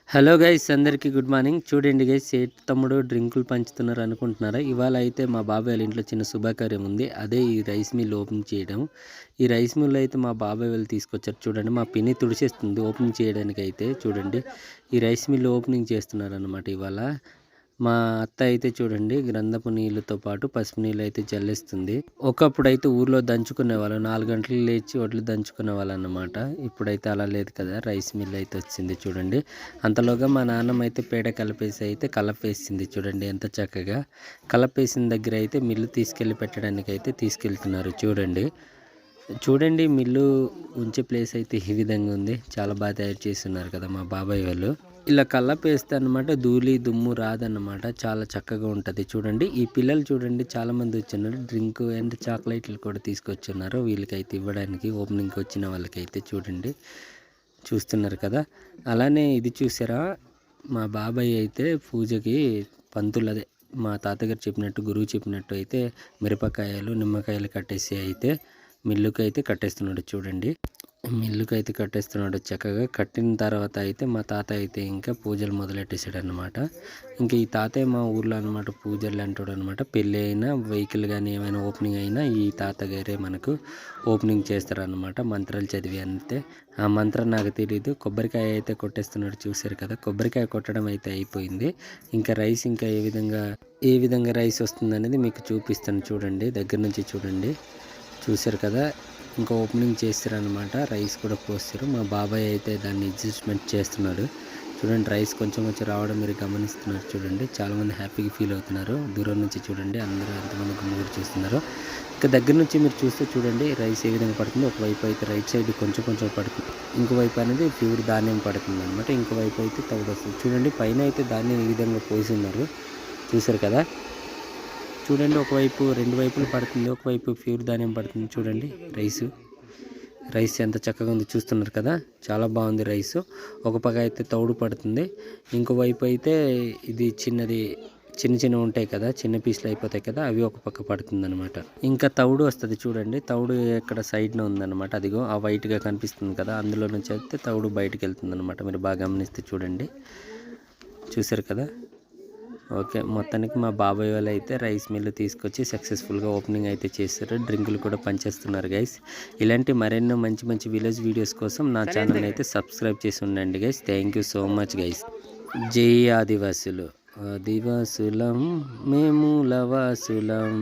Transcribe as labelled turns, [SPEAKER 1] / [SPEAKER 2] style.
[SPEAKER 1] Hello guys, అందరికీ good morning. చూడండి guys, సేట్ తమ్ముడు డ్రింకులు పంచుతున్నారు అనుకుంటున్నారా? ఇవాళ అయితే మా బాబాయ్ వాళ్ళ ఇంట్లో చిన్న శుభకార్యం ఉంది. అదే ఈ రైస్ మిల్ ఓపెన్ చేయడం. ఈ రైస్ మిల్ అయితే మా బాబాయ్ వాళ్ళు తీసుకొచ్చారు. చూడండి, మా పిన్ని తుడిచేస్తుంది ఓపెనింగ్ చేయడానికి. అయితే చూడండి, ఈ రైస్ మిల్ ఓపెనింగ్ చేస్తున్నారు అన్నమాట ఇవాళ. మా అత్త అయితే చూడండి, గ్రంథపు నీళ్ళతో పాటు పసుపు నీళ్ళు అయితే జల్లిస్తుంది. ఒకప్పుడు అయితే ఊర్లో దంచుకునే వాళ్ళు, 4 గంటలు లేచి వడ్లు దంచుకునే వాళ్ళు అన్నమాట. ఇప్పుడైతే అలా లేదు కదా, రైస్ మిల్ అయితే వచ్చింది చూడండి. అంతలోగా మా నాన్నమ్మ అయితే పేడ కలిపేసి అయితే కలపేసింది. చూడండి ఎంత చక్కగా. కలపేసిన దగ్గర అయితే మిల్లు తీసుకెళ్ళి పెట్టడానికి అయితే తీసుకెళ్తున్నారు. చూడండి మిల్లు ఉంచే ప్లేస్ అయితే ఈ విధంగా ఉంది. చాలా బాగా తయారు చేస్తున్నారు కదా మా బాబాయ్ వాళ్ళు. ఇలా కళ్ళపేస్తే అనమాట ధూళి దుమ్ము రాదన్నమాట. చాలా చక్కగా ఉంటుంది. చూడండి, ఈ పిల్లలు చూడండి చాలామంది వచ్చినారు. డ్రింక్ అండ్ చాక్లెట్లు కూడా తీసుకొచ్చున్నారు వీళ్ళకైతే ఇవ్వడానికి. ఓపెనింగ్కి వచ్చిన వాళ్ళకైతే చూడండి, చూస్తున్నారు కదా. అలానే ఇది చూసారా, మా బాబాయ్ అయితే పూజకి పంతులు, అదే మా తాతగారు చెప్పినట్టు, గురువు చెప్పినట్టు అయితే మిరపకాయలు నిమ్మకాయలు కట్టేసి అయితే మిల్లుకి అయితే కట్టేస్తున్నాడు. చూడండి, మిల్లుకి అయితే కట్టేస్తున్నాడు చక్కగా. కట్టిన తర్వాత అయితే మా తాత అయితే ఇంకా పూజలు మొదలెట్టేసాడు అనమాట. ఇంకా ఈ తాతయ్య మా ఊర్లో అనమాట పూజలు అంటాడు అనమాట. పెళ్ళి అయినా వెహికల్ కానీ ఏమైనా ఓపెనింగ్ అయినా ఈ తాతగారే మనకు ఓపెనింగ్ చేస్తారనమాట, మంత్రాలు చదివి. అంతే, ఆ మంత్రం నాకు తెలియదు. కొబ్బరికాయ అయితే కొట్టేస్తున్నాడు, చూశారు కదా. కొబ్బరికాయ కొట్టడం అయితే అయిపోయింది. ఇంకా రైస్ ఇంకా ఏ విధంగా రైస్ వస్తుంది అనేది మీకు చూపిస్తాను. చూడండి, దగ్గర నుంచి చూడండి. చూశారు కదా, ఇంకా ఓపెనింగ్ చేస్తారనమాట. రైస్ కూడా పోస్తారు. మా బాబాయ్ అయితే దాన్ని అడ్జస్ట్మెంట్ చేస్తున్నాడు. చూడండి, రైస్ కొంచెం రావడం మీరు గమనిస్తున్నారు. చూడండి, చాలామంది హ్యాపీగా ఫీల్ అవుతున్నారు. దూరం నుంచి చూడండి, అందరూ ఎంతమంది గుమ్మగురు చూస్తున్నారు. ఇంకా దగ్గర నుంచి మీరు చూస్తే చూడండి రైస్ ఏ విధంగా పడుతుంది. ఒకవైపు అయితే రైట్ సైడ్ కొంచెం పడుతుంది, ఇంకోవైపు అనేది ప్యూర్ ధాన్యం పడుతుంది అనమాట. ఇంకోవైపు అయితే తౌడు వస్తుంది. చూడండి, పైన అయితే ధాన్యం ఈ విధంగా పోసి ఉన్నారు. చూసారు కదా. చూడండి, ఒకవైపు 2 వైపులు పడుతుంది, ఒకవైపు ప్యూర్ ధాన్యం పడుతుంది. చూడండి రైస్ ఎంత చక్కగా ఉంది, చూస్తున్నారు కదా. చాలా బాగుంది రైస్. ఒక పక్క అయితే తౌడు పడుతుంది, ఇంకోవైపు అయితే ఇది చిన్న ఉంటాయి కదా, చిన్న పీసులు అయిపోతాయి కదా, అవి ఒక పక్క పడుతుంది అనమాట. ఇంకా తౌడు వస్తుంది. చూడండి, తౌడు ఎక్కడ సైడ్న ఉందన్నమాట. అదిగో ఆ వైట్గా కనిపిస్తుంది కదా, అందులో నుంచి అయితే తౌడు బయటకు వెళ్తుంది అనమాట. మీరు బాగా గమనిస్తే చూడండి, చూసారు కదా. ఓకే, మొత్తానికి మా బాబాయ్ వాళ్ళు అయితే రైస్ మిల్లు తీసుకొచ్చి సక్సెస్ఫుల్గా ఓపెనింగ్ అయితే చేస్తారు. డ్రింకులు కూడా పనిచేస్తున్నారు గైస్. ఇలాంటి మరెన్నో మంచి విలేజ్ వీడియోస్ కోసం నా ఛానల్ అయితే సబ్స్క్రైబ్ చేసి ఉండండి guys. Thank you so much guys. జై ఆదివాసులు, ఆదివాసులం మేము లవాసులం.